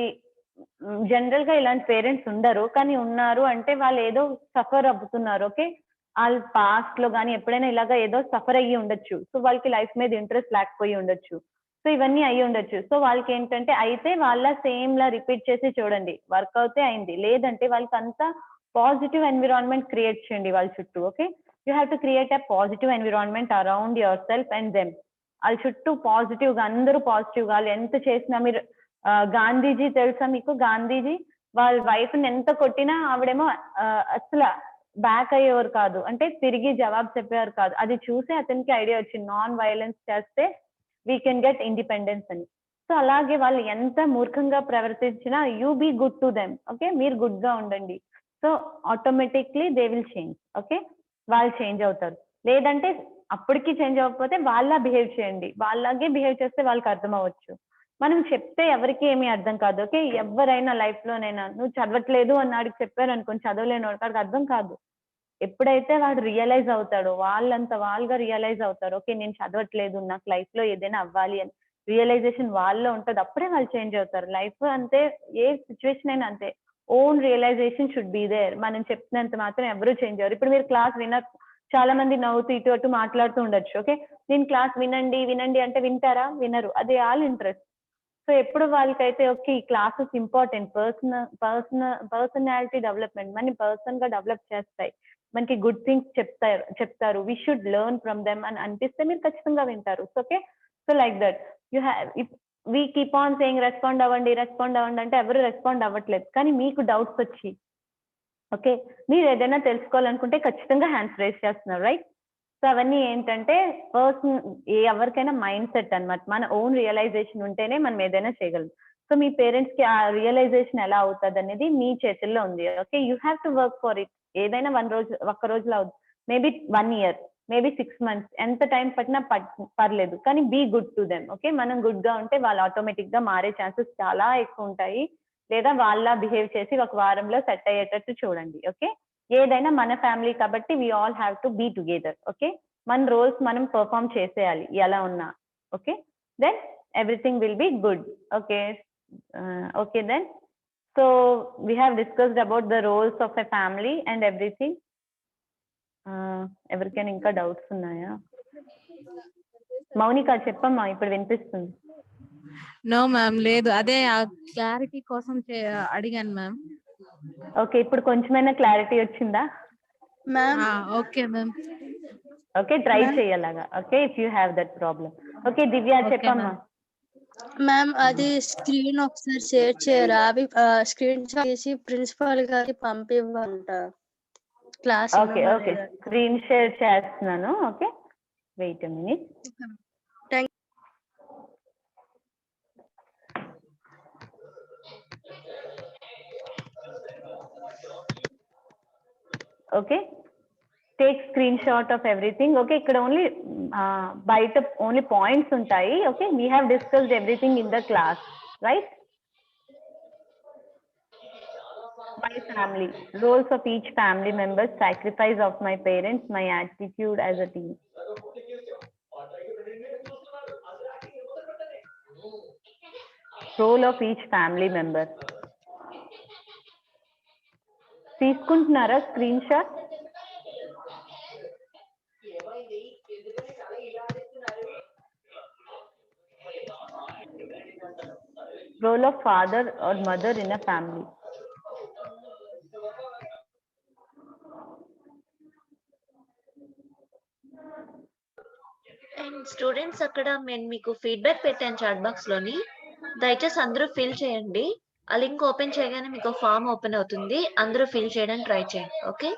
జనరల్ గా ఇలాంటి పేరెంట్స్ ఉండరు, కానీ ఉన్నారు అంటే వాళ్ళు ఏదో సఫర్ అవుతున్నారు. ఓకే, వాళ్ళ పాస్ట్ లో కానీ ఎప్పుడైనా ఇలాగా ఏదో సఫర్ అయ్యి ఉండొచ్చు. సో వాళ్ళకి లైఫ్ మీద ఇంట్రెస్ట్ లేకపోయి ఉండొచ్చు. సో ఇవన్నీ అయ్యి ఉండొచ్చు. సో వాళ్ళకి ఏంటంటే అయితే వాళ్ళ సేమ్ లా రిపీట్ చేసి చూడండి, వర్క్ అవుతే అయింది, లేదంటే వాళ్ళకి అంతా పాజిటివ్ ఎన్విరాన్మెంట్ క్రియేట్ చేయండి వాళ్ళ చుట్టూ. Okay, you have to create a positive environment around your self and them. వాళ్ళ చుట్టూ పాజిటివ్ గా, అందరూ పాజిటివ్ గా, వాళ్ళు ఎంత చేసినా మీరు గాంధీజీ తెలుసా మీకు? గాంధీజీ వాళ్ళ వైఫ్ ని ఎంత కొట్టినా ఆవిడేమో అసలు బ్యాక్ అయ్యేవారు కాదు, అంటే తిరిగి జవాబు చెప్పేవారు కాదు. అది చూసి అతనికి ఐడియా వచ్చింది, నాన్ వైలెన్స్ చేస్తే వీ కెన్ గెట్ ఇండిపెండెన్స్ అని. సో అలాగే వాళ్ళు ఎంత మూర్ఖంగా ప్రవర్తించినా you be good to them. Okay, మీరు గుడ్ గా ఉండండి. So automatically they will change. Okay, వాళ్ళు చేంజ్ అవుతారు. లేదంటే అప్పటికి చేంజ్ అవ్వకపోతే వాళ్ళ బిహేవ్ చేయండి, వాళ్ళలాగే బిహేవ్ చేస్తే వాళ్ళకి అర్థం అవ్వచ్చు. మనం చెప్తే ఎవరికి ఏమీ అర్థం కాదు. ఓకే, ఎవరైనా లైఫ్ లోనైనా నువ్వు చదవట్లేదు అన్నాడికి చెప్పారు అనుకోండి, చదవలేని వాడికి అర్థం కాదు. ఎప్పుడైతే వాడు రియలైజ్ అవుతాడో, వాళ్ళంతా వాళ్ళుగా రియలైజ్ అవుతారు, ఓకే నేను చదవట్లేదు, నాకు లైఫ్ లో ఏదైనా అవ్వాలి అని రియలైజేషన్ వాళ్ళలో ఉంటుంది, అప్పుడే వాళ్ళు చేంజ్ అవుతారు. లైఫ్ అంతే, ఏ సిచ్యువేషన్ అయినా అంతే, own realisation should be there. మనం చెప్పినంత మాత్రం ఎవరు చేంజ్ అవ్వరు. ఇప్పుడు మీరు క్లాస్ చాలా మంది నవ్వుతూ ఇటు అటు మాట్లాడుతూ ఉండొచ్చు. ఓకే, నేను క్లాస్ వినండి వినండి అంటే వింటారా? వినరు. అది ఆల్ ఇంట్రెస్ట్. సో ఎప్పుడు వాళ్ళకైతే ఓకే ఈ క్లాసెస్ ఇంపార్టెంట్, పర్సనాలిటీ డెవలప్మెంట్, మన పర్సన్ గా డెవలప్ చేస్తాయి, మనకి గుడ్ థింగ్స్ చెప్తారు, we should learn from them అని అనిపిస్తే మీరు ఖచ్చితంగా వింటారు. Okay, so like that you have, we keep on saying respond అవ్వండి అంటే ఎవరు రెస్పాండ్ అవ్వట్లేదు. కానీ మీకు డౌట్స్ వచ్చి, ఓకే మీరు ఏదైనా తెలుసుకోవాలనుకుంటే ఖచ్చితంగా హ్యాండ్స్ రేస్ చేస్తున్నారు, రైట్? సో అవన్నీ ఏంటంటే ఎవరికైనా మైండ్ సెట్ అన్నమాట. మన ఓన్ రియలైజేషన్ ఉంటేనే మనం ఏదైనా చేయగలం. సో మీ పేరెంట్స్ కి ఆ రియలైజేషన్ ఎలా అవుతుంది అనేది మీ చేతుల్లో ఉంది. Okay, you have to work for it. ఏదైనా ఒక్క రోజులో అవుతుంది, మేబీ 1 year, మేబీ 6 months, ఎంత టైం పట్టినా పర్లేదు, కానీ be good to them. Okay, మనం గుడ్ గా ఉంటే వాళ్ళు ఆటోమేటిక్ గా మారే ఛాన్సెస్ చాలా ఎక్కువ ఉంటాయి. లేదా వాళ్ళ బిహేవ్ చేసి ఒక వారంలో సెట్ అయ్యేటట్టు చూడండి. ఓకే, ఏదైనా మన ఫ్యామిలీ కాబట్టి we all have to be together. Okay, మన రోల్స్ మనం పర్ఫామ్ చేసేయాలి ఎలా ఉన్నా. Okay, then everything will be good. Okay, okay then so we have discussed about the roles of a family and everything. ఎవరికైనా ఇంకా doubts ఉన్నాయా? మౌనిక చెప్పమ్మా, ఇప్పుడు వినిపిస్తుంది. నో మ్యామ్, లేదు, అదే క్లారిటీ కోసం అడిగాను మ్యామ్. ఓకే, ఇప్పుడు కొంచెమైనా క్లారిటీ వచ్చిందా? Okay ma'am. ఓకే, ట్రై చేయాలగా. Okay, if you have that problem. Okay Divya చెప్పమ్మా. మ్యామ్ అది స్క్రీన్ ఒకసారి షేర్ చేయరా? అవి స్క్రీన్ షాట్ చేసి ప్రిన్సిపాల్ గారికి పంపివ్వంట class. Okay okay, screen share చేస్తున్నాను. Okay, Wait a minute. Thank Okay. Take screenshot of everything. Okay, ikkada only bite up only points untayi. Okay, we have discussed everything in the class, right? My family, roles of each family member, sacrifice of my parents, my attitude as a teen. Role of each family member. తీసుకుంటున్నారా screen shot? Role of father or mother in a family. And students అక్కడ నేను మీకు feedback పెట్టాను chat box లోని, దయచేసి అందరూ fill చేయండి. ఆ లింక్ ఓపెన్ చేయగానే మీకు ఫామ్ ఓపెన్ అవుతుంది, అందరూ ఫిల్ చేయడానికి ట్రై చేయండి. ఓకే.